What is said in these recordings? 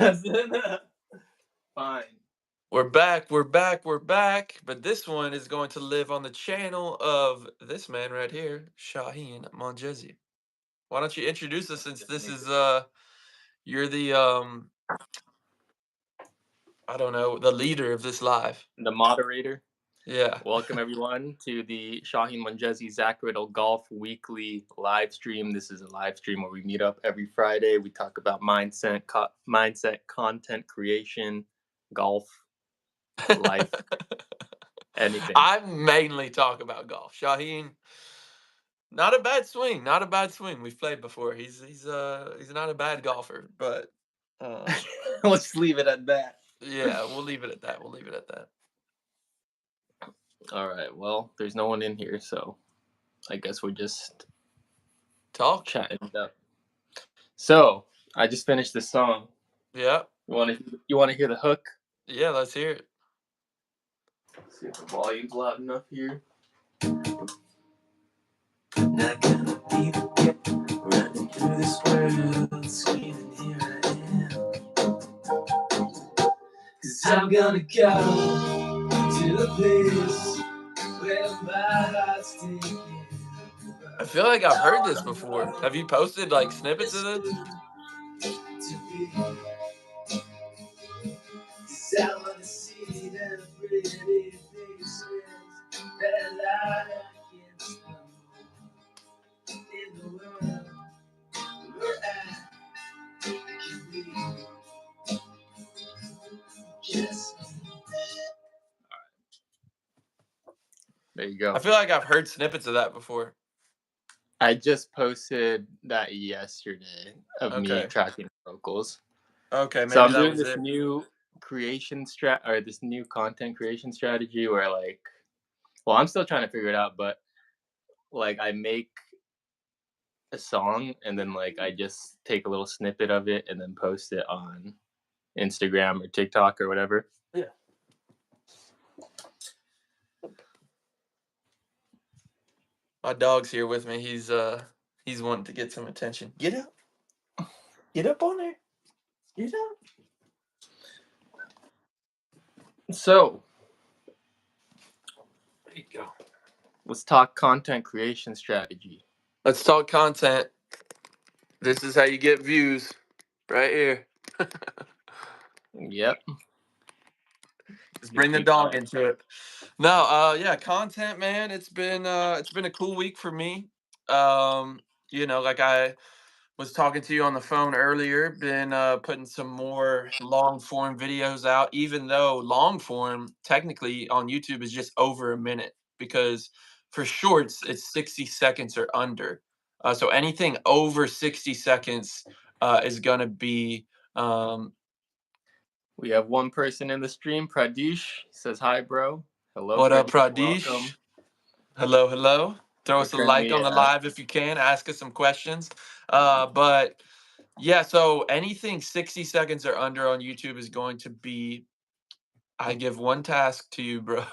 Fine. We're back, we're back, we're back. But this one is going to live on the channel of this man right here, Shaheen Monjezi. Why don't you introduce us since this is you're the I don't know, the leader of this live. The moderator. Yeah. Welcome everyone to the Shaheen Monjezi Zach Riddle Golf Weekly live stream. This is a live stream where we meet up every Friday. We talk about mindset, content creation, golf, life, anything. I mainly talk about golf. Shaheen, not a bad swing, not a bad swing. We've played before. He's not a bad golfer, but Let's leave it at that. yeah, we'll leave it at that. We'll leave it at that. All right. Well, there's no one in here, so I guess we're just chatting it up. So I just finished this song. Yeah. You want to hear the hook? Yeah, let's hear it. Let's see if the volume's loud enough here. Not gonna be the kid running through this world, screaming here I am. 'Cause I'm gonna go to the place where my heart's taken. I feel like I've heard this before. Have you posted like snippets of it? To be. 'Cause I wanna see them pretty faces that lie against the wall in the world where I can be just me. There you go. I feel like I've heard snippets of that before. I just posted that yesterday of me tracking vocals. Okay, maybe so I'm that doing was this it. new this new content creation strategy where I'm still trying to figure it out, but I make a song and then I just take a little snippet of it and then post it on Instagram or TikTok or whatever. Yeah. My dog's here with me. He's wanting to get some attention. Get up. Get up on there. Get up. So there you go. Let's talk content creation strategy. Let's talk content. This is how you get views. Right here. Yep. Just bring the dog into it. No, yeah, content, man. It's been a cool week for me. Like I was talking to you on the phone earlier, been putting some more long form videos out, even though long form technically on YouTube is just over a minute, because for shorts it's 60 seconds or under. So anything over 60 seconds is gonna be we have one person in the stream. Pradesh says hi, bro. Hello. What up, Pradesh? Welcome. Hello, hello. Throw us a like on the live if you can. Ask us some questions. But yeah, so anything 60 seconds or under on YouTube is going to be. I give one task to you, bro.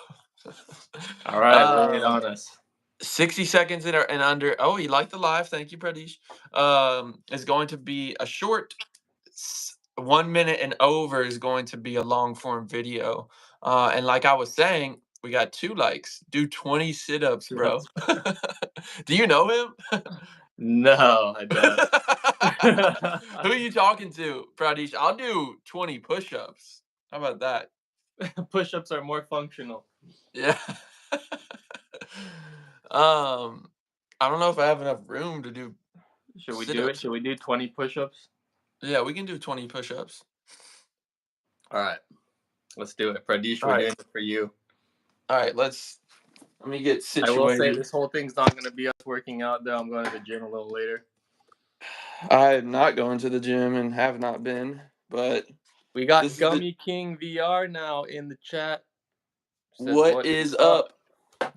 All right, lay it on us. 60 seconds and under. Oh, you like the live? Thank you, Pradesh. Is going to be a short 1 minute and over is going to be a long form video. And like I was saying, we got 2 likes. Do 20 sit-ups, bro. Do you know him? No, I don't. Who are you talking to, Pradesh? I'll do 20 push-ups. How about that? Push-ups are more functional. Yeah. I don't know if I have enough room to do. Should we do it? Should we do 20 push-ups? Yeah, we can do 20 push-ups. All right. Let's do it. Pradesh, we're doing it for you. All right, let me get situated. I will say this whole thing's not going to be us working out, though. I'm going to the gym a little later. I am not going to the gym and have not been, but we got Gummy King VR now in the chat. What is up?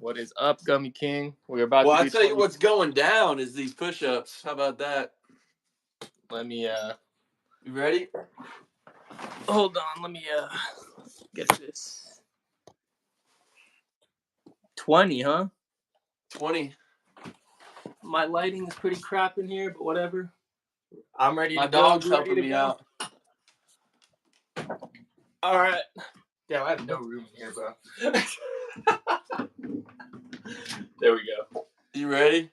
What is up, Gummy King? We're about to. Well, I tell you what's going down is these push-ups. How about that? Let me. You ready? Hold on. Let me get this. 20, huh? 20. My lighting is pretty crap in here, but whatever. I'm ready. My dog's helping me out. All right. Damn, I have no room in here, bro. There we go. You ready?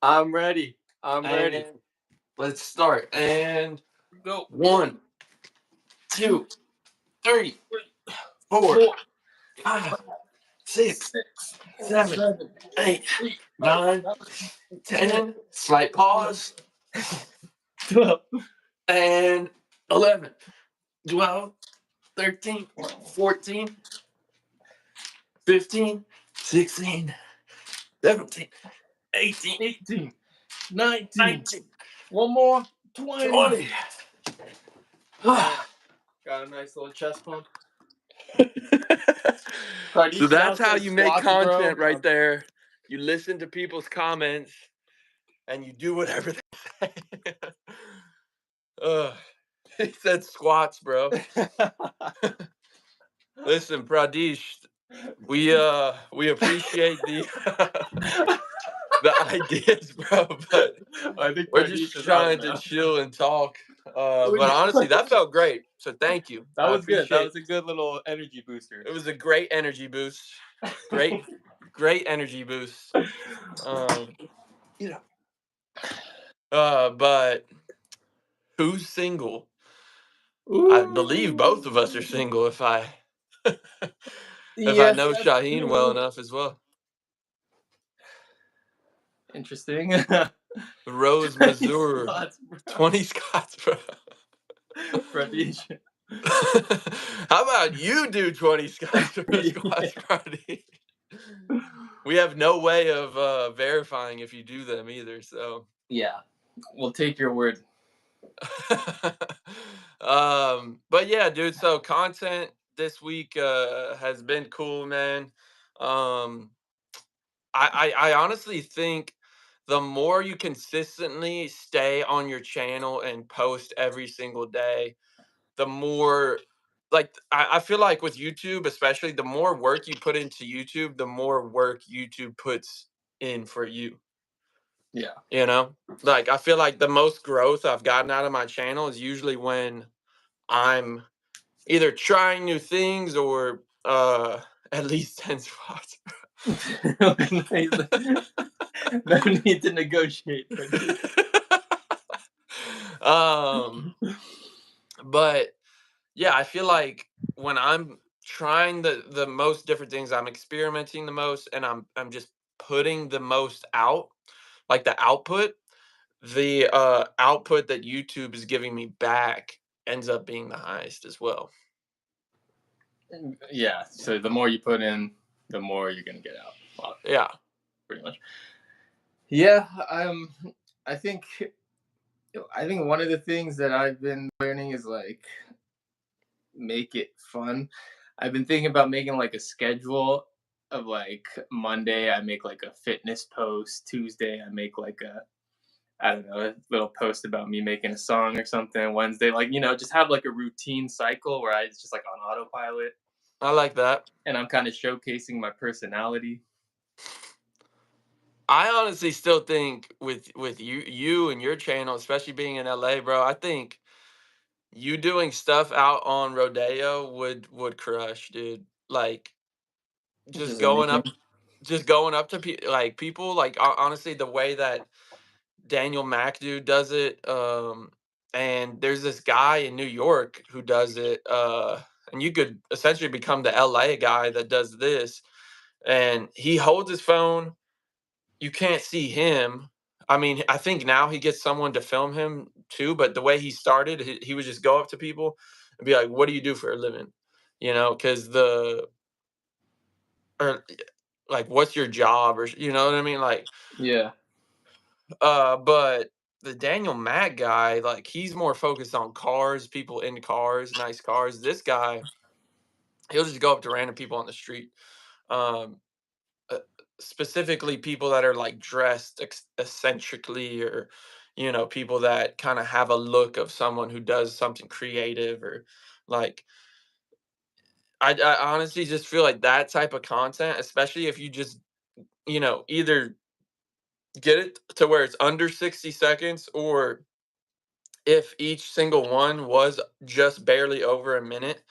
I'm ready. I'm ready. And let's start. And Go. 1, 2, 3, 4, Four, 5, 6, 6, 7, 7, 8, 8, 9, 10. Slight pause. 12. And 11, 12, 13, 14, 15, 16, 17, 18, 18, 19, 19, one more, 20. 20. Got a nice little chest pump. So that's how you make Squats, content bro. right there. You listen to people's comments and you do whatever they say. He said squats, bro. Listen, Pradesh, we appreciate the the ideas, bro, but I think we're Pradesh just is trying out to now. chill and talk. But honestly, that felt great. So thank you. That I was good. That appreciate was a good little energy booster. it. Was a great energy boost. Great energy boost. You know. But who's single? I believe both of us are single if I Yes, know that's Shaheen well true. enough as well. Interesting. Rose, Missouri. Squats, bro. 20 Scots, bro. Pradesh. How about you do 20 Scots for a squats party? We have no way of verifying if you do them either, so. Yeah, we'll take your word. But yeah, dude, so content this week has been cool, man. I honestly think the more you consistently stay on your channel and post every single day, the more like I feel like with YouTube, especially the more work you put into YouTube, the more work YouTube puts in for you. Yeah. You know? Like I feel like the most growth I've gotten out of my channel is usually when I'm either trying new things or at least 10 spots. No need to negotiate. But yeah, I feel like when I'm trying the most different things, I'm experimenting the most and I'm just putting the most out, like the output that YouTube is giving me back ends up being the highest as well. Yeah, so the more you put in, the more you're gonna get out. Well, Yeah, pretty much. Yeah, I think one of the things that I've been learning is like make it fun. I've been thinking about making like a schedule of like Monday I make like a fitness post, Tuesday I make like a I don't know, a little post about me making a song or something, Wednesday like just have like a routine cycle where it's just like on autopilot I like that. and I'm kind of showcasing my personality. I honestly still think with you and your channel, especially being in LA, bro, I think you doing stuff out on Rodeo would crush, dude. Like Which just is going amazing. up to people like honestly the way that Daniel Mac dude does it and there's this guy in New York who does it and you could essentially become the LA guy that does this and he holds his phone. You can't see him. I mean, I think now he gets someone to film him too, but the way he started, he would just go up to people and be like, "What do you do for a living?" You know, because or like, "What's your job?" Or you know what I mean? Like, Yeah. but the Daniel Mack guy, like, he's more focused on cars, people in cars, nice cars. This guy, he'll just go up to random people on the street. Um, uh, Specifically people that are like dressed eccentrically or people that kind of have a look of someone who does something creative or like I honestly just feel like that type of content, especially if you just either get it to where it's under 60 seconds or if each single one was just barely over a minute,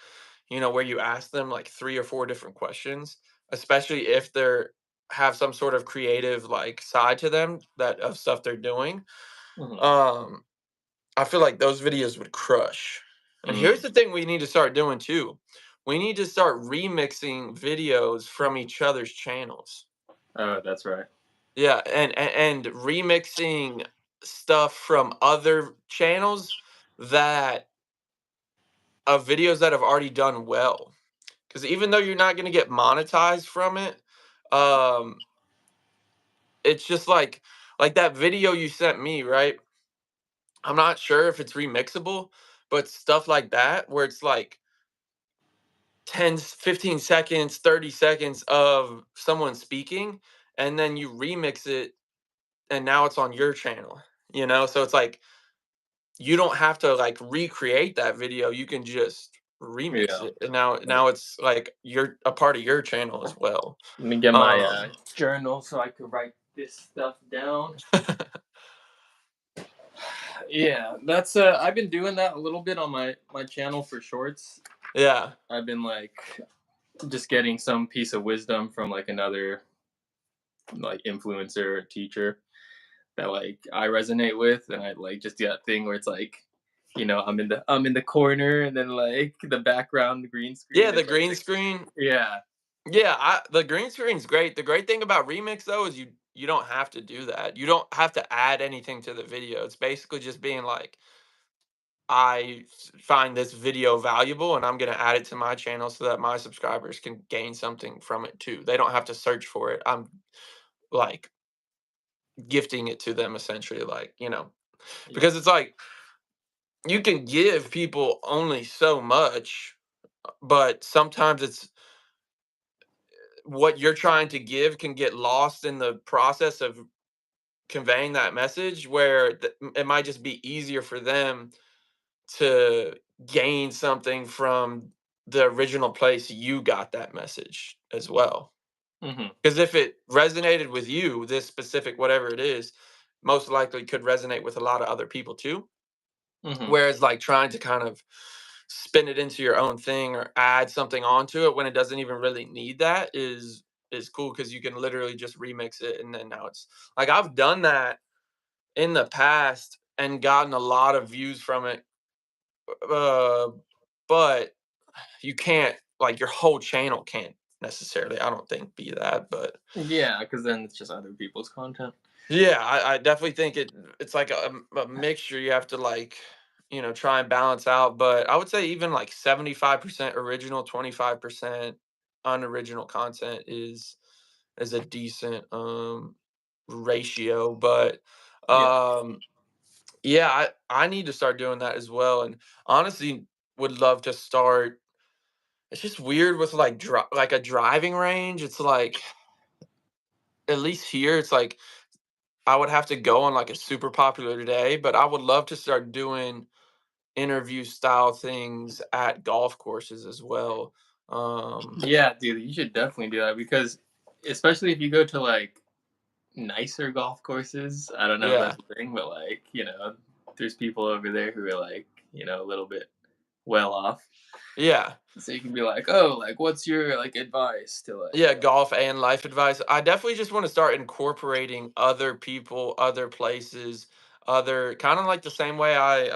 where you ask them like 3 or 4 different questions, especially if they're have some sort of creative like side to them that of stuff they're doing. Mhm. I feel like those videos would crush. And here's Mm. the thing we need to start doing too. We need to start remixing videos from each other's channels. Oh, that's right. Yeah, and remixing stuff from other channels that of videos that have already done well. Because even though you're not gonna get monetized from it, um, it's just like that video you sent me, right? I'm not sure if it's remixable, but stuff like that where it's like 10, 15 seconds, 30 seconds of someone speaking, and then you remix it and now it's on your channel, So it's like you don't have to like recreate that video. You can just remix Yeah. it. And now it's like you're a part of your channel as well. Let me get my Um journal so I could write this stuff down. Yeah, that's I've been doing that a little bit on my channel for shorts. yeah. I've been like just getting some piece of wisdom from like another like influencer or teacher that like I resonate with, and I like just do that thing where it's like, I'm in the corner, and then like the background, the green Yeah, screen the is like green screen. yeah, Yeah, the green screen's great. The great thing about remix though is you don't have to do that. You don't have to add anything to the video. It's basically just being like, find this video valuable and I'm going to add it to my channel so that my subscribers can gain something from it too. They don't have to search for it. I'm like gifting it to them essentially, yeah. because it's like you can give people only so much, but sometimes it's what you're trying to give can get lost in the process of conveying that message where it might just be easier for them to gain something from the original place you got that message as well. Hmm. Because if it resonated with you, this specific whatever it is, most likely could resonate with a lot of other people too. Hmm. Whereas like trying to kind of spin it into your own thing or add something onto it when it doesn't even really need that is cool because you can literally just remix it and then now it's like I've done that in the past and gotten a lot of views from it. Uh, but you can't like your whole channel can't necessarily, I don't think, be that. But Yeah, because then it's just other people's content. yeah, I definitely think it's like a mixture you have to like, try and balance out. But I would say even like 75% original, 25% unoriginal content is a decent ratio. But Yeah. um yeah, I need to start doing that as well. And honestly would love to start. It's just weird with like like a driving range. It's like at least here, it's like I would have to go on like a super popular day, but I would love to start doing interview style things at golf courses as well. Yeah, dude, you should definitely do that because especially if you go to like nicer golf courses. I don't know if Yeah, that's a thing, but like, there's people over there who are like, a little bit well off. yeah, So you can be like, oh, like, what's your like advice to like, yeah. Golf and life advice. I definitely just want to start incorporating other people, other places, other kind of like the same way I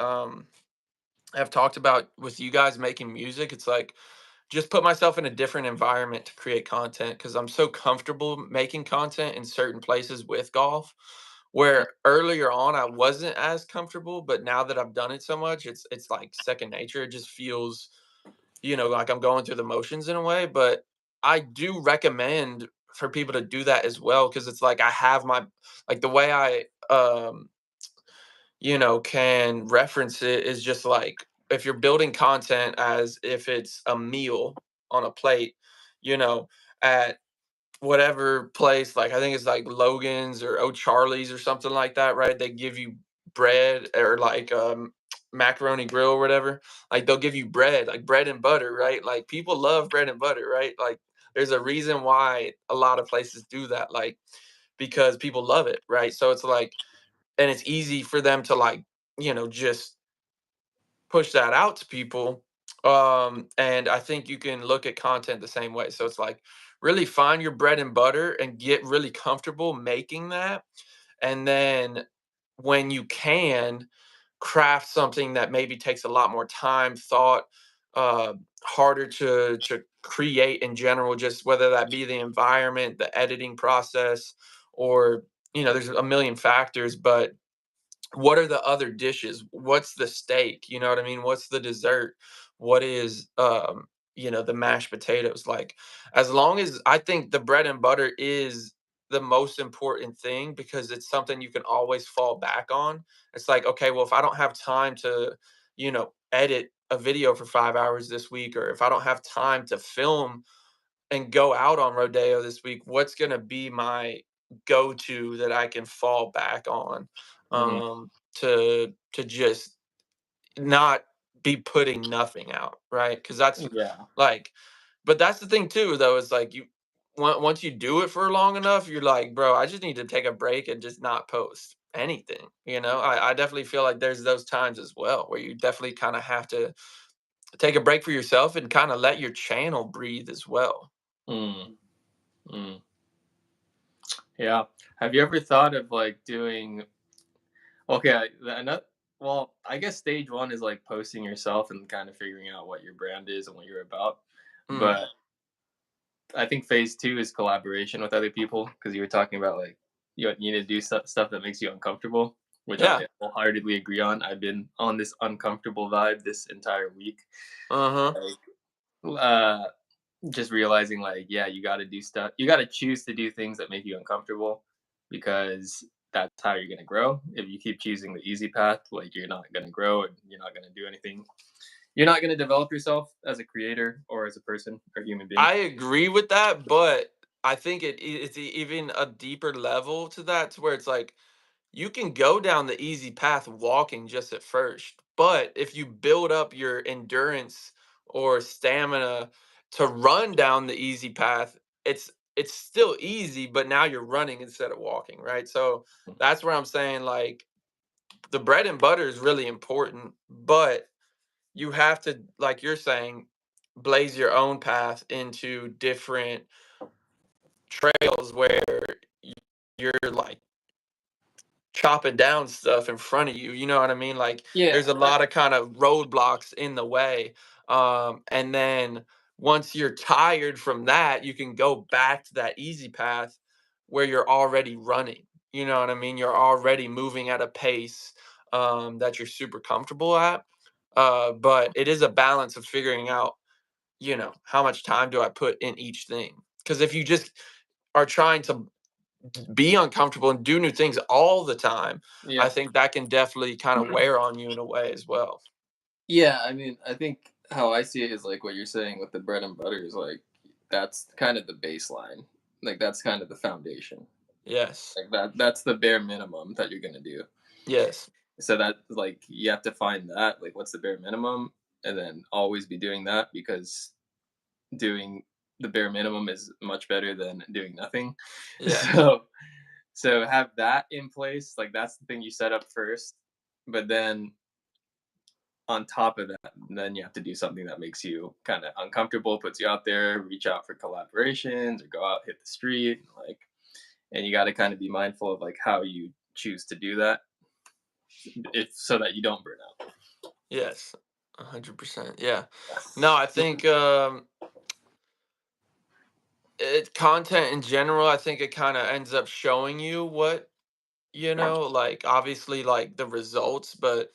have talked about with you guys making music. It's like just put myself in a different environment to create content because I'm so comfortable making content in certain places with golf. Where earlier on I wasn't as comfortable, but now that I've done it so much, it's like second nature. It just feels, like I'm going through the motions in a way. But I do recommend for people to do that as well because it's like I have my like the way I can reference it is just like if you're building content as if it's a meal on a plate, you know, at whatever place, like I think it's like Logan's or O'Charlie's or something like that, right? They give you bread or like macaroni grill or whatever. Like they'll give you bread, like bread and butter, right? Like people love bread and butter, right? Like there's a reason why a lot of places do that, like because people love it, right? So it's like and it's easy for them to like just push that out to people And I think you can look at content the same way. So it's like really find your bread and butter and get really comfortable making that. And then when you can craft something that maybe takes a lot more time, thought, uh, harder to create in general, just whether that be the environment, the editing process, or there's a million factors, but what are the other dishes? What's the steak? You know what I mean? What's the dessert? What is the mashed potatoes? Like, as long as I think the bread and butter is the most important thing because it's something you can always fall back on. It's like, okay, well, if I don't have time to, edit a video for 5 hours this week, or if I don't have time to film and go out on rodeo this week, what's gonna be my go-to that I can fall back on, Mhm. to just not be putting nothing out, right? Because that's Yeah. like, but that's the thing too, though. Is like once you do it for long enough, you're like, bro, I just need to take a break and just not post anything. I definitely feel like there's those times as well where you definitely kind of have to take a break for yourself and kind of let your channel breathe as well. Mm. Mm. Yeah. Have you ever thought of like doing? Okay, another. Well, I guess stage one is like posting yourself and kind of figuring out what your brand is and what you're about. Mm, But I think phase two is collaboration with other people because you were talking about like you need to do stuff that makes you uncomfortable, which yeah. I wholeheartedly agree on. I've been on this uncomfortable vibe this entire week. Uh-huh. Like, just realizing like, yeah, you got to do stuff. You got to choose to do things that make you uncomfortable because that's how you're gonna grow. If you keep choosing the easy path, like you're not gonna grow and you're not gonna do anything. You're not gonna develop yourself as a creator or as a person or human being. I agree with that, but I think it's even a deeper level to that, to where it's like you can go down the easy path walking just at first, but if you build up your endurance or stamina to run down the easy path, it's still easy, but now you're running instead of walking, right? So that's where I'm saying, like, the bread and butter is really important, but you have to, like you're saying, blaze your own path into different trails where y- you're like chopping down stuff in front of you. You know what I mean? Like, Yeah, there's a lot of kind of roadblocks in the way. And then once you're tired from that, you can go back to that easy path where you're already running. You know what I mean? You're already moving at a pace, that you're super comfortable at. But it is a balance of figuring out, how much time do I put in each thing? Because if you just are trying to be uncomfortable and do new things all the time, I yeah. think that can definitely kind of wear on you in a way as well. Yeah, I mean, I think how I see it is like what you're saying with the bread and butter is like that's kind of the baseline. Like that's kind of the foundation. Yes. Like that's the bare minimum that you're gonna do. Yes. So that like you have to find that like what's the bare minimum and then always be doing that because doing the bare minimum is much better than doing nothing. Yes. So so have that in place. Like that's the thing you set up first. But then on top of that, then you have to do something that makes you kind of uncomfortable, puts you out there, reach out for collaborations or go out, hit the street, like, and you got to kind of be mindful of like how you choose to do that, if so that you don't burn out. Yes. 100%. Yeah. No, I think content in general, I think it kind of ends up showing you what, like, obviously, like, the results, but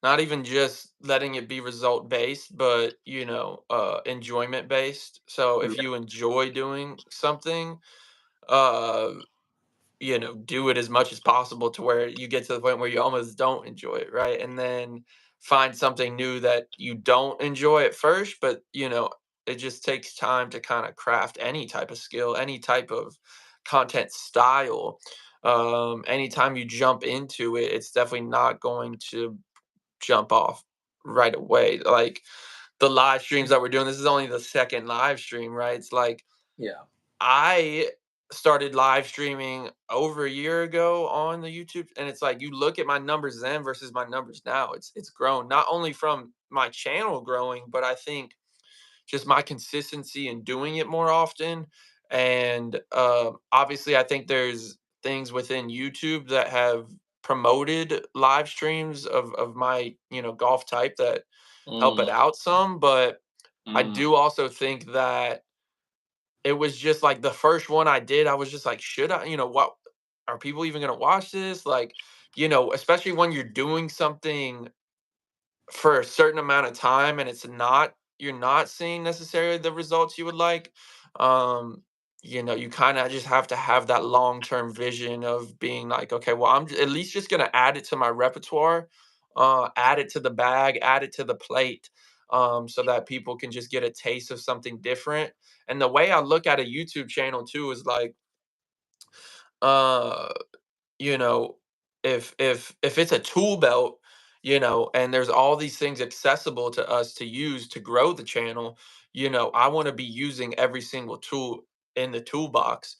not even just letting it be result based, but enjoyment based. So if Yeah. you enjoy doing something, uh do it as much as possible to where you get to the point where you almost don't enjoy it, right? And then find something new that you don't enjoy at first, but it just takes time to kind of craft any type of skill, any type of content style. Anytime you jump into it, it's definitely not going to jump off right away. Like the live streams that we're doing, this is only the second live stream, right? It's like Yeah. I started live streaming over a year ago on the YouTube, and it's like you look at my numbers then versus my numbers now. It's grown not only from my channel growing, but I think just my consistency in doing it more often. And obviously, I think there's things within YouTube that have promoted live streams of my golf type that help it Mm, out some. But I mm, do also think that it was just like the first one I did, I was just like, should I, what are people even gonna watch this? Like, especially when you're doing something for a certain amount of time and you're not seeing necessarily the results you would like. um you kind of just have to have that long-term vision of being like, okay, well, at least just going to add it to my repertoire, add it to the bag, add it to the plate, so that people can just get a taste of something different. And the way I look at a YouTube channel too is like, uh you know, if it's a tool belt, and there's all these things accessible to us to use to grow the channel, I want to be using every single tool in the toolbox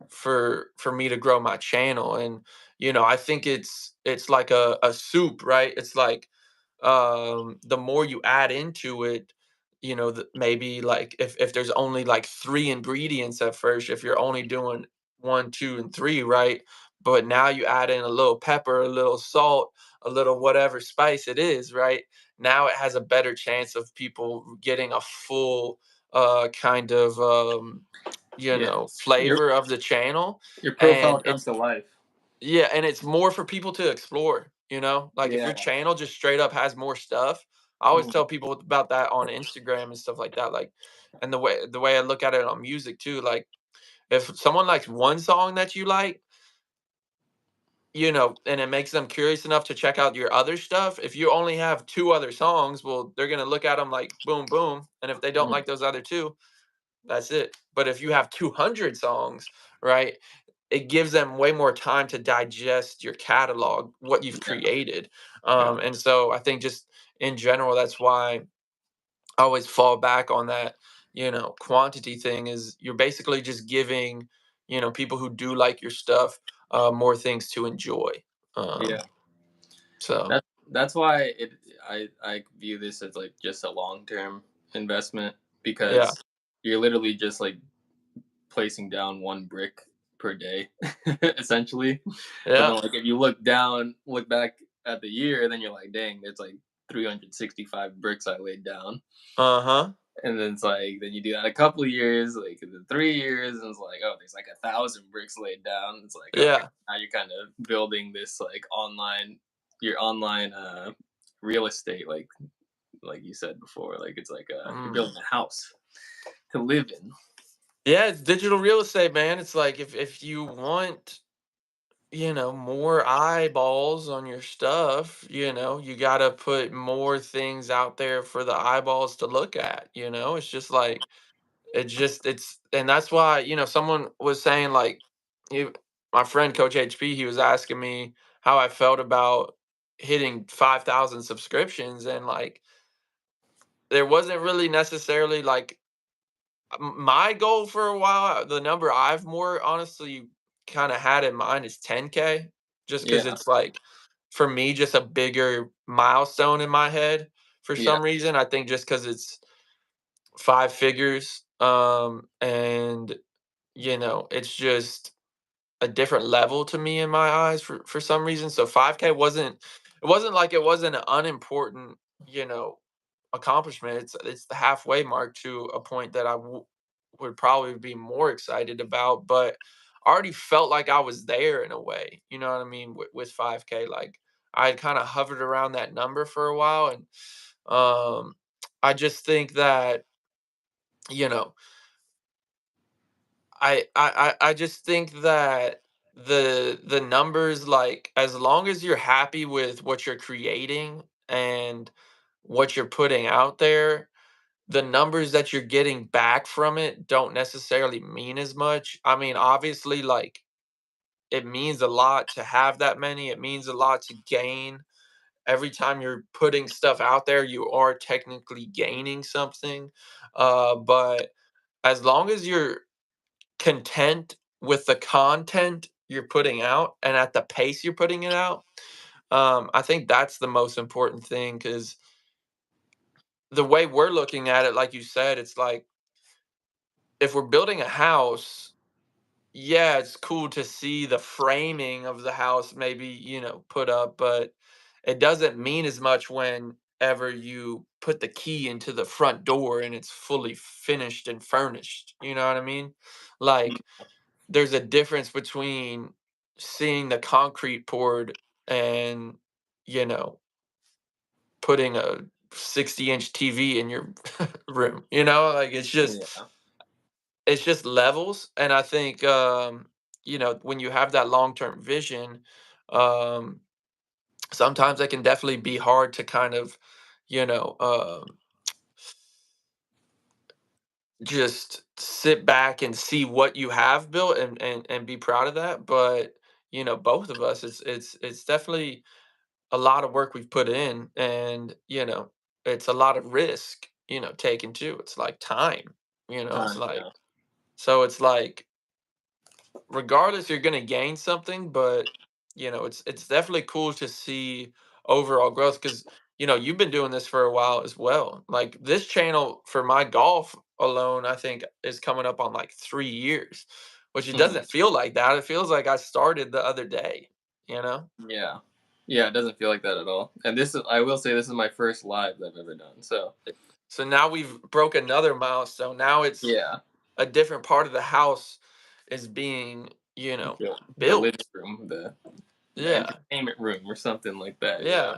for me to grow my channel. And I think it's like a soup, right? It's like, the more you add into it, maybe like if there's only like three ingredients at first, if you're only doing one, two, and three, right? But now you add in a little pepper, a little salt, a little whatever spice it is, right? Now it has a better chance of people getting a full kind of yeah, your flavor of the channel. your profile And comes to life. yeah, and it's more for people to explore, like if your Yeah. channel just straight up has more stuff. I always Mm, tell people about that on Instagram and stuff like that. Like, and the way I look at it on music too, like if someone likes one song that you like, and it makes them curious enough to check out your other stuff. If you only have two other songs, well, they're gonna look at them like boom, boom. And if they don't mm, like those other two, that's it. But if you have 200 songs, right, it gives them way more time to digest your catalog, what you've yeah. created. Yeah. And so I think just in general, that's why I always fall back on that, quantity thing is you're basically just giving, people who do like your stuff, more things to enjoy. Um, Yeah. so That's why I view this as like just a long term investment yeah, because you're literally just like placing down one brick per day, essentially. But then yeah, like if you look back at the year, then you're like, dang, there's like 365 bricks I laid down. uh-huh, And then it's like then you do that a couple of years, like the 3 years, and it's like, oh, there's like 1,000 bricks laid down. It's like, okay, yeah, now you're kind of building this like your online real estate, like you said before, like it's like you're mm. building a house to live in. Yeah, it's digital real estate, man. It's like if you want, more eyeballs on your stuff, you got to put more things out there for the eyeballs to look at. It's just like, and that's why, someone was saying, like, you, my friend Coach HP, he was asking me how I felt about hitting 5,000 subscriptions. And like, there wasn't really necessarily like my goal for a while. The number I've more honestly kind of had in mind is 10K, just because Yeah, it's like, for me, just a bigger milestone in my head for yeah, some reason. I think just because it's five figures, and it's just a different level to me in my eyes for some reason. So 5K it wasn't like it wasn't an unimportant, you know, accomplishment. It's the halfway mark to a point that would probably be more excited about. But I already felt like I was there in a way. You know what I mean? With 5K, like I had kind of hovered around that number for a while, and I just think that you know I just think that the numbers, like, as long as you're happy with what you're creating and what you're putting out there, the numbers that you're getting back from it don't necessarily mean as much. I mean, obviously, like, it means a lot to have that many. It means a lot to gain. Every time you're putting stuff out there, you are technically gaining something. But as long as you're content with the content you're putting out and at the pace you're putting it out. I think that's the most important thing because the way we're looking at it, like you said, it's like if we're building a house, yeah, it's cool to see the framing of the house maybe, put up, but it doesn't mean as much whenever you put the key into the front door and it's fully finished and furnished. You know what I mean? Like there's a difference between seeing the concrete poured and, you know, putting a 60-inch TV in your room. Like Yeah. it's just levels. And I think when you have that long-term vision, um sometimes it can definitely be hard to kind of, you know, just sit back and see what you have built and be proud of that. But both of us, it's definitely a lot of work we've put in, and it's a lot of risk, taken too. It's like time, it's Time. like Yeah. so it's like regardless you're going to gain something, but it's definitely cool to see overall growth because you've been doing this for a while as well. Like this channel for my golf alone, I think is coming up on like 3 years, which it Mhm. doesn't feel like that. It feels like I started the other day. Yeah. Yeah, it doesn't feel like that at all. And I will say, this is my first live I've ever done. So So now we've broke another milestone. Now it's yeah, a different part of the house is being the living built. room, the Yeah, entertainment room, or something like that. yeah.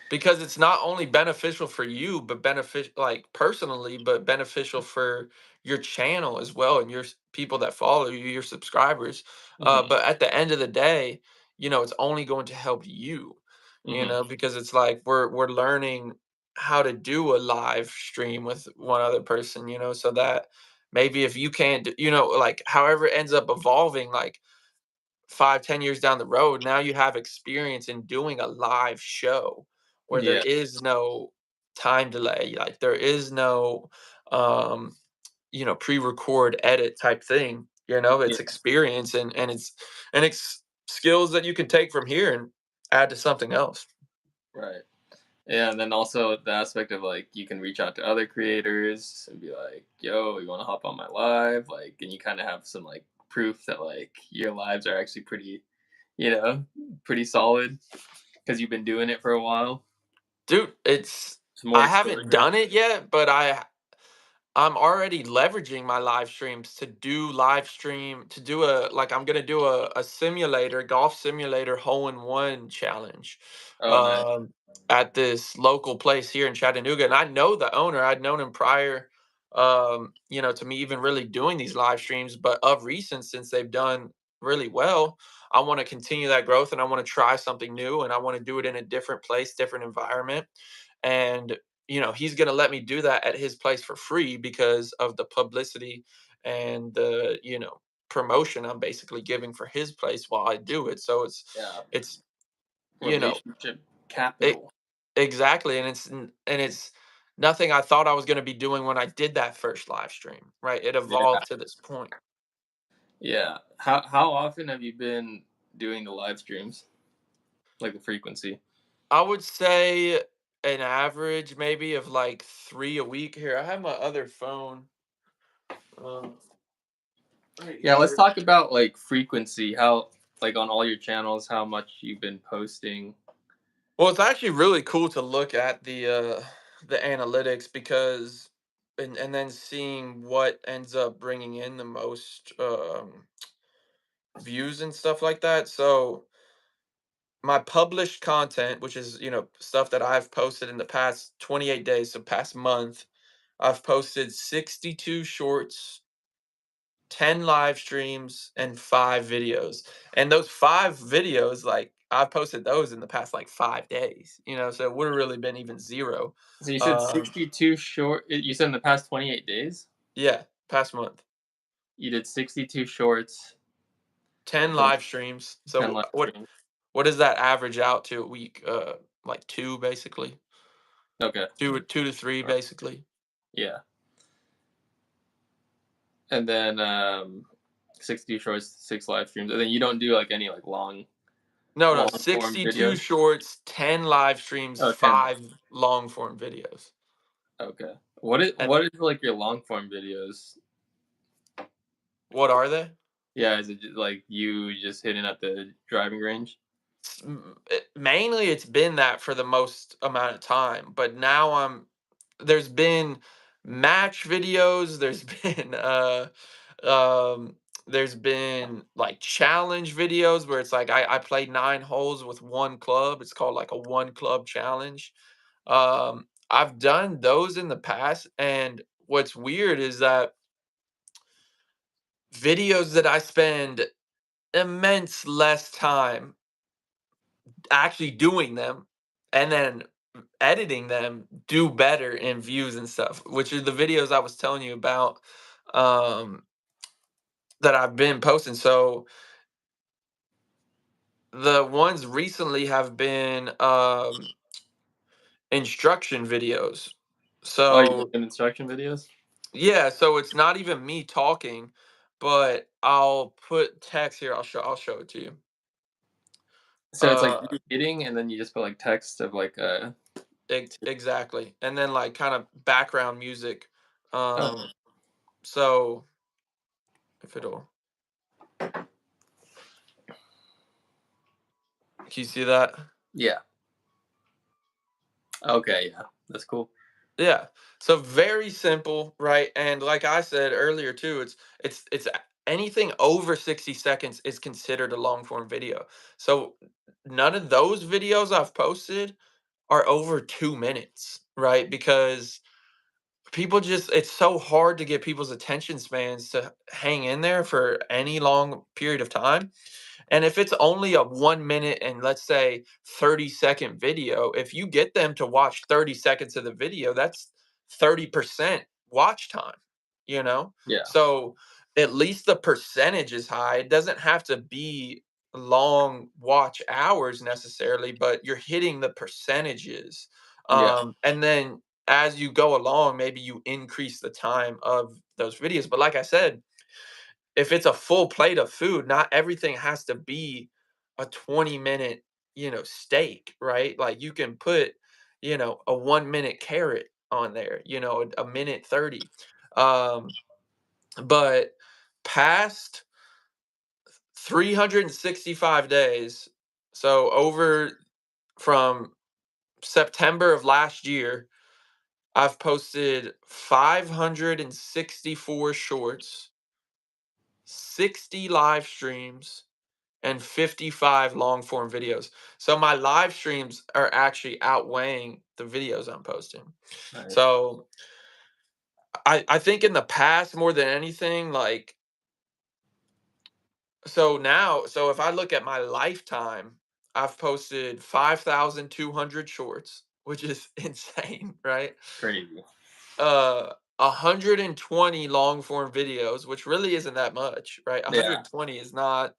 Because it's not only beneficial for you, but beneficial like personally, but beneficial for your channel as well and people that follow you, your subscribers. Hmm. But at the end of the day, it's only going to help you, Hmm. because it's like we're learning how to do a live stream with one other person, so that maybe if you can't, like however it ends up evolving, like 5, 10 years down the road, now you have experience in doing a live show where there Yeah. is no time delay, like there is no um, pre-record edit type thing. Yeah. It's experience and it's skills that you can take from here and add to something else. Right. Yeah, and then also the aspect of like you can reach out to other creators and be like, "Yo, you want to hop on my live?" Like, and you kind of have some like proof that like your lives are actually you know, pretty solid because you've been doing it for a while. Dude, It's more I haven't exposure. done it yet, but I'm already leveraging my live streams to do I'm gonna do a simulator, golf simulator hole-in-one challenge Oh, nice. um at this local place here in Chattanooga. And I know the owner. I'd known him prior to me even really doing these live streams, but of recent since they've done really well, I want to continue that growth and I want to try something new and I want to do it in a different place, different environment. And he's going to let me do that at his place for free because of the publicity and the promotion I'm basically giving for his place while I do it. So Yeah, it's you know relationship it, capital. exactly. And it's nothing I thought I was going to be doing when I did that first live stream, right? It Yeah, evolved to this point. yeah. How often have you been doing the live streams? Like the frequency? I would say an average maybe of like 3 a week. Here, I have my other phone um, right Yeah, let's here. talk about like frequency. How, like, on all your channels, how much you've been posting. Well, it's actually really cool to look at the analytics because and then seeing what ends up bringing in the most views and stuff like that. So my published content, which is stuff that I've posted in the past 28 days, so past month, I've posted 62 shorts, 10 live streams, and 5 videos. And those 5 videos, like I've posted those in the past like 5 days, so it would have really been even zero. So you said Um, 62 short. You said in the past 28 days yeah, past month. you did 62 shorts, 10 and live streams. 10 So live what streams. what does that average out to a week? Like two basically. Okay. Two to three All right. basically. Yeah. And then 62 shorts, 6 live streams, and then you don't do like any like long No, form 62 videos. shorts, 10 live streams, Oh, 10. 5 long form videos. Okay. What is like your long form videos? What are they? Yeah, is it just, like you just hitting at the driving range? Mainly it's been that for the most amount of time, but now there's been match videos, um there's been like challenge videos where it's like I played 9 holes with one club. It's called like a one club challenge. I've done those in the past, and what's weird is that videos that I spend immense less time actually doing them and then editing them do better in views and stuff, which are the videos I was telling you about, um, that I've been posting. So the ones recently have been instruction videos. Oh, you So look at instruction videos? yeah, so it's not even me talking, but I'll put text here. I'll show it to you. So it's like Uh, you hitting, and then you just put like text of like exactly, and then like kind of background music. oh, So if it'll, can you see that? yeah. Okay, yeah, that's cool. Yeah. So very simple, right? And like I said earlier too, anything over 60 seconds is considered a long form video. So none of those videos I've posted are over 2 minutes, right? Because people just it's so hard to get people's attention spans to hang in there for any long period of time. And if it's only a 1 minute and let's say 30-second video, if you get them to watch 30 seconds of the video, that's 30% watch time, you know? Yeah, So at least the percentage is high. It doesn't have to be long watch hours necessarily, but you're hitting the percentages. yeah, And then as you go along, maybe you increase the time of those videos. But like I said, if it's a full plate of food, not everything has to be a 20-minute, steak, right? Like you can put, a 1-minute carrot on there, a minute 30. Um, but past 365 days, so over from September of last year, I've posted 564 shorts, 60 live streams, and 55 long form videos. So my live streams are actually outweighing the videos I'm posting. nice. So I think in the past more than anything, like so if I look at my lifetime, I've posted 5,200 shorts, which is insane, right? Crazy. 120 long form videos, which really isn't that much, right? Yeah, 120 is not,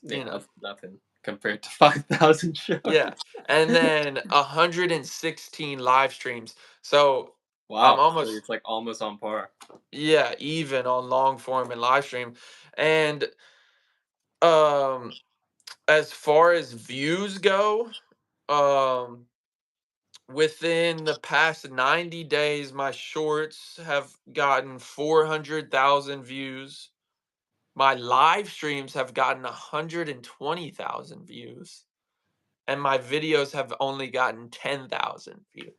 yeah, that's nothing compared to 5,000 shows. yeah. And then 116 live streams. So I'm Wow, so almost, it's like almost on par. yeah, even on long form and live stream. And um as far as views go, um within the past 90 days, my shorts have gotten 400,000 views. My live streams have gotten 120,000 views. And my videos have only gotten 10,000 views.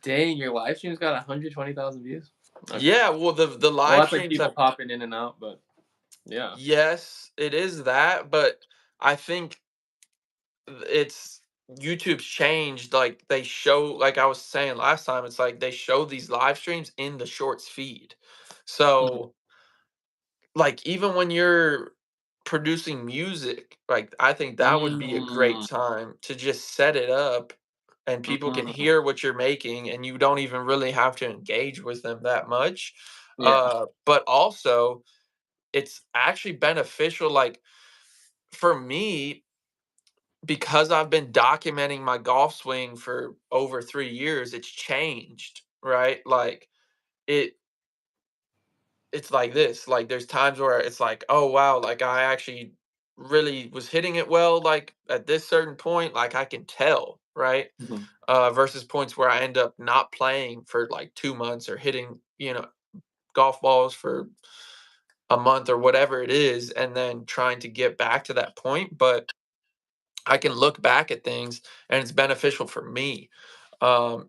Dang, your live stream's got 120,000 views. Okay. Yeah, well, the Well, live that's like streams people have, popping in and out, but yeah. yes, it is that, but I think it's YouTube's changed. Like they show, like I was saying last time, it's like they show these live streams in the shorts feed. Mhm. So like even when you're producing music, like I think that would be a great Mm, time to just set it up and people can mm, hear what you're making and you don't even really have to engage with them that much. yeah. But also it's actually beneficial, like for me, because I've been documenting my golf swing for over 3 years, it's changed, right? Like it it's like this. Like there's times where it's like, oh wow, like I actually really was hitting it well, like at this certain point, like I can tell, right? Mhm. Versus points where I end up not playing for like 2 months or hitting, golf balls for a month or whatever it is, and then trying to get back to that point. But I can look back at things and it's beneficial for me. And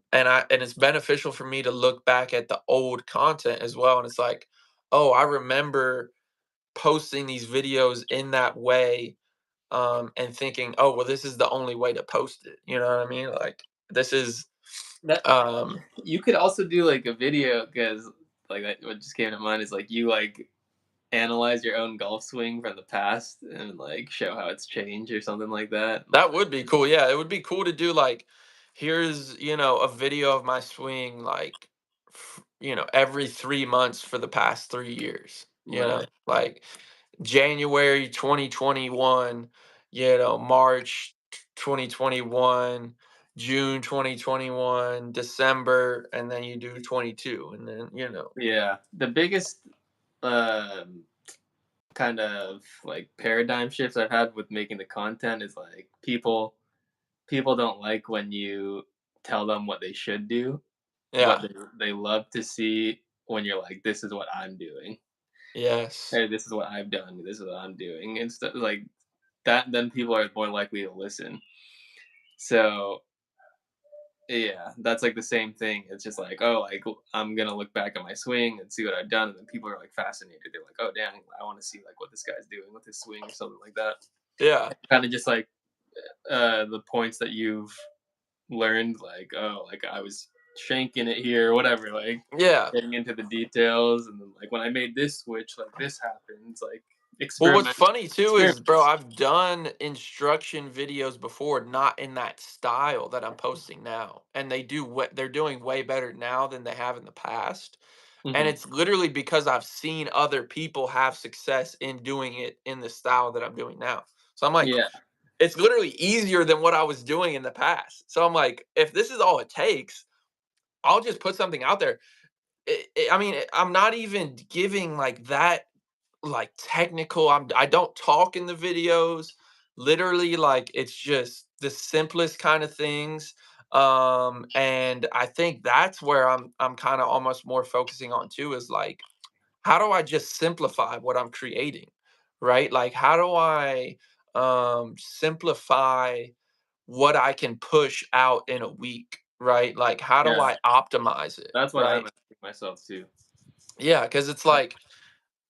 it's beneficial for me to look back at the old content as well. And it's like, oh, I remember posting these videos in that way, and thinking, oh, well, this is the only way to post it. You know what I mean? Like this is That um you could also do like a video because like what just came to mind is like you like analyze your own golf swing from the past and like show how it's changed or something like that. that would be cool. Yeah, it would be cool to do like, here's, a video of my swing, like, every 3 months for the past 3 years, Right. like January 2021, March 2021, June 2021, December, and then you do 22, and then. Yeah. The biggest um kind of like paradigm shifts I've had with making the content is like people don't like when you tell them what they should do, but Yeah. they love to see when you're like, this is what I'm doing. Yes. Hey, this is what I've done. This is what I'm doing. Instead, like that, then people are more likely to listen. So yeah, that's like the same thing. It's just like, oh, like I'm gonna look back at my swing and see what I've done, and then people are like fascinated. They're like, oh, damn, I want to see like what this guy's doing with his swing or something like that. Yeah. Kind of just like the points that you've learned, like, oh, like I was shanking it here, or whatever, like Yeah. getting into the details, and then like when I made this switch, like this happens, like Well, what's experiment, funny too is, bro, experiments. I've done instruction videos before, not in that style that I'm posting now, and they're doing way better now than they have in the past. And Hmm. it's literally because I've seen other people have success in doing it in the style that I'm doing now. So I'm like, Yeah, it's literally easier than what I was doing in the past. So I'm like, if this is all it takes, I'll just put something out there. I mean, I'm not even giving like that, like technical. I don't talk in the videos. Literally, like it's just the simplest kind of things. And I think that's where I'm kind of almost more focusing on too, is like, how do I just simplify what I'm creating? Right? Like how do I simplify what I can push out in a week? Right? Like how do yeah, I optimize it? that's what I'm Right? asking myself too. Yeah, because it's like,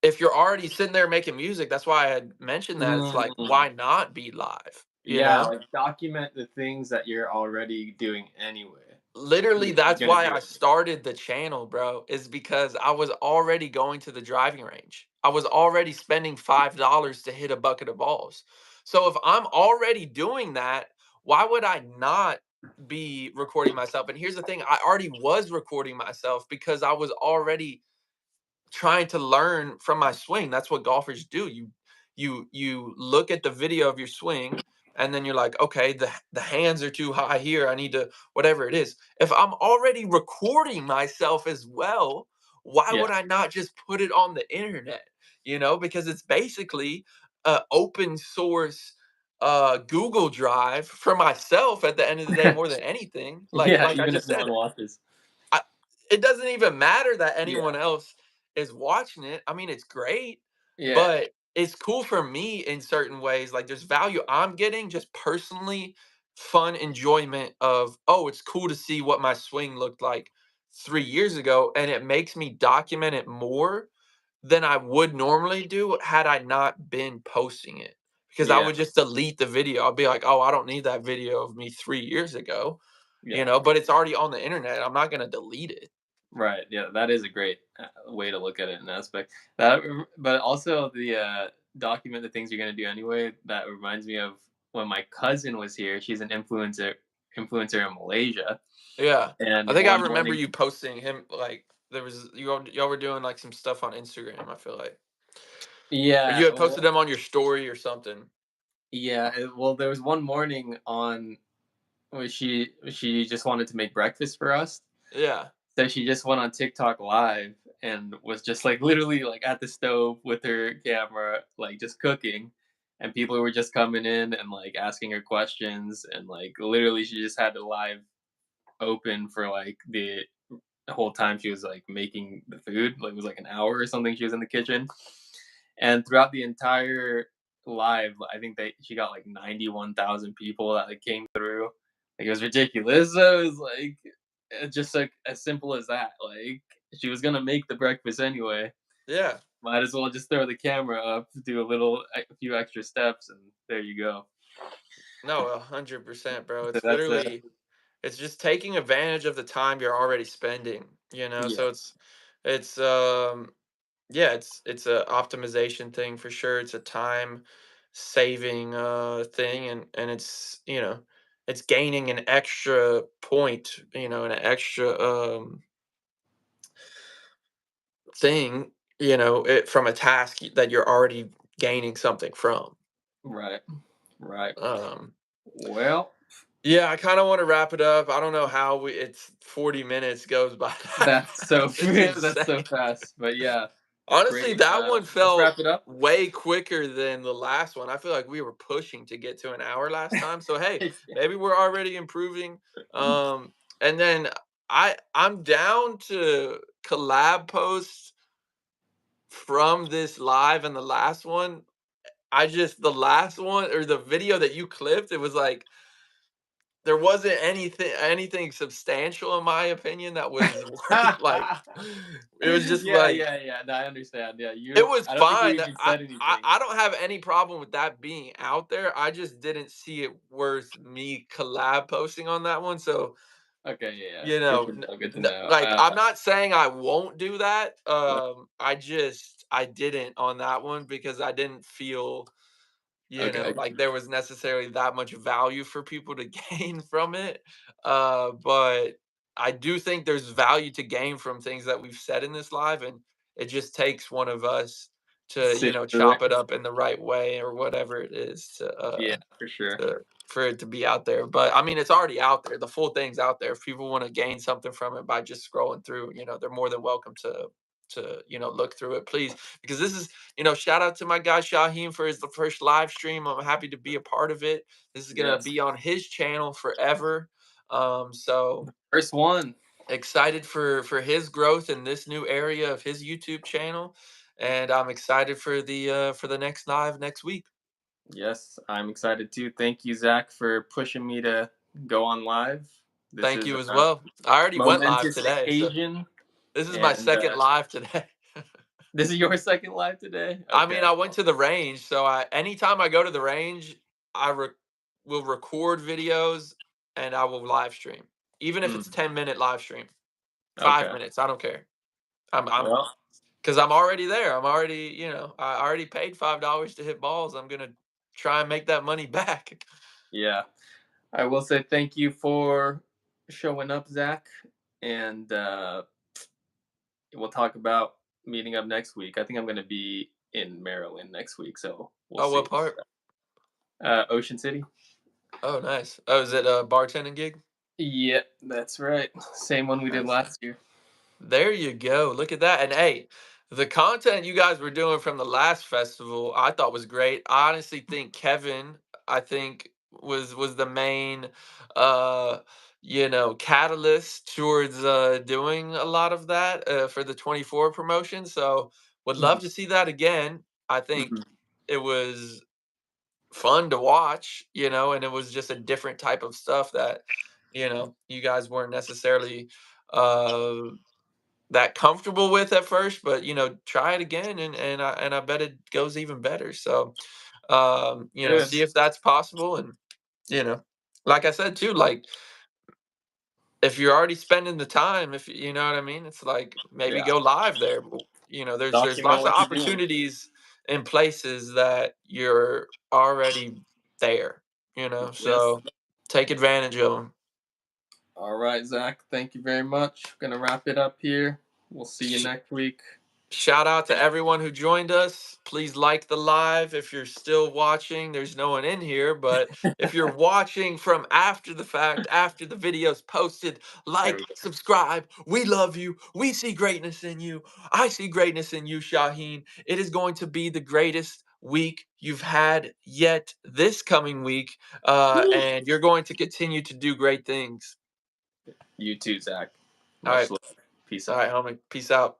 if you're already sitting there making music, that's why I had mentioned that. It's like, Mm. why not be live? You Yeah, know? like document the things that you're already doing anyway. Literally, You're that's gonna why do I it. started the channel, bro, is because I was already going to the driving range. I was already spending $5 to hit a bucket of balls. So if I'm already doing that, why would I not be recording myself? And here's the thing, I already was recording myself because I was already trying to learn from my swing. That's what golfers do. You look at the video of your swing, and then you're like, okay, the hands are too high here. I need to, whatever it is. If I'm already recording myself as well, why Yeah, would I not just put it on the internet? Because it's basically a open source Google Drive for myself at the end of the day more than anything. Like yeah. like I Even if just no said, one watches. I it doesn't even matter that anyone Yeah, else is watching it. I mean, it's great, yeah, but it's cool for me in certain ways. Like, there's value I'm getting just personally, fun enjoyment of, oh, it's cool to see what my swing looked like 3 years ago, and it makes me document it more than I would normally do had I not been posting it. Because I yeah, would just delete the video. I'll be like, oh, I don't need that video of me 3 years ago, yeah. but it's already on the internet. I'm not gonna delete it. Right. Yeah, that is a great way to look at it in aspect. But also the document the things you're gonna do anyway. That reminds me of when my cousin was here. She's an influencer in Malaysia, Yeah. I and think I one remember morning, you posting him, like, there was y'all were doing, like, some stuff on Instagram, I feel like. Or yeah, you had posted them on your story or something. well, there was one morning on where she just wanted to make breakfast for us, Yeah. so she just went on TikTok live and was just like literally like at the stove with her camera, like just cooking. And people were just coming in and like asking her questions, and like literally she just had the live open for like the whole time she was like making the food. Like it was like an hour or something. She was in the kitchen, and throughout the entire live, I think she got like 91,000 people that like came through. Like it was ridiculous. So it was like just like as simple as that. Like she was gonna make the breakfast anyway. Yeah. Might as well just throw the camera up, do a few extra steps, and there you go. No, 100%, bro. So It's that's literally, it's just taking advantage of the time you're already spending, yeah, So it's yeah, it's a optimization thing for sure. It's a time saving thing, and it's gaining an extra point, an extra thing, from a task that you're already gaining something from. right, right. Um Well, Yeah, I kind of want to wrap it up. I don't know how it's 40 minutes goes by that that's so fast. It's that's so insane. fast. But yeah, Honestly, great. that one Let's felt wrap it up. way quicker than the last one. I feel like we were pushing to get to an hour last time. So hey, maybe we're already improving. And then I'm down to collab posts from this live and the last one. The last one or the video that you clipped, it was like there wasn't anything substantial in my opinion that was worth, like, it was just Yeah, like yeah, yeah. No, I understand. Yeah, it was I don't think you fine. even I said I anything. I don't have any problem with that being out there. I just didn't see it worth me collab posting on that one, so, Okay, yeah, yeah. you Good know, to know. Good to n know. like, I'm not saying I won't do that, Uh, I didn't on that one because I didn't feel, okay. like there was necessarily that much value for people to gain from it. But I do think there's value to gain from things that we've said in this live, and it just takes one of us to, Sit through chop it. it up in the right way or whatever it is Yeah, for sure. for it to be out there. But I mean, it's already out there. The full thing's out there. If people want to gain something from it by just scrolling through, they're more than welcome to look through it, please. Because this is, shout out to my guy Shaheem for the first live stream. I'm happy to be a part of it. This is gonna Yes. be on his channel forever. So First one. excited for his growth in this new area of his YouTube channel, and I'm excited for the next live next week. Yes, I'm excited too. Thank you, Zach, for pushing me to go on live. This Thank is you as a well. I already went live momentous today, so occasion, this is my and second live today. this is your second live today. I mean, Okay. I went to the range, so anytime I go to the range, will record videos and I will live stream, even if it's Mm, 10-minute live stream, okay. 5 minutes. I don't care. I'm Well, because I'm already there. I'm already, I already paid $5 to hit balls. I'm gonna try and make that money back. yeah. I will say thank you for showing up, Zach, and we'll talk about meeting up next week. I think I'm going to be in Maryland next week, so we'll Oh, see. what part? Ocean City. Oh, nice. Oh, is it a bartending gig? Yep, that's right. Same one we did Nice. last year. There you go. Look at that. And hey, the content you guys were doing from the last festival, I thought was great. I honestly think Kevin, I think was the main uh catalyst towards doing a lot of that for the 24 promotion. So would love Mhm, to see that again. I think mhm. it was fun to watch, and it was just a different type of stuff that, you guys weren't necessarily uh that comfortable with at first, but try it again, and I bet it goes even better. So Good. see if that's possible, and you know, like I said too, like if you're already spending the time, if you know what I mean, it's like maybe Yeah. go live there. There's Document lots of what you're doing. opportunities in places that you're already there. Yes. So take advantage of them. All right, Zach. Thank you very much. Gonna wrap it up here. We'll see you next week. Shout out to everyone who joined us. Please like the live. If you're still watching, there's no one in here, but if you're watching from after the fact, after the video's posted, like, we go. subscribe. We love you. We see greatness in you. I see greatness in you, Shaheen. It is going to be the greatest week you've had yet this coming week, and you're going to continue to do great things. You too, Zach. All Much right. love. Peace All out. right, homie. Peace out.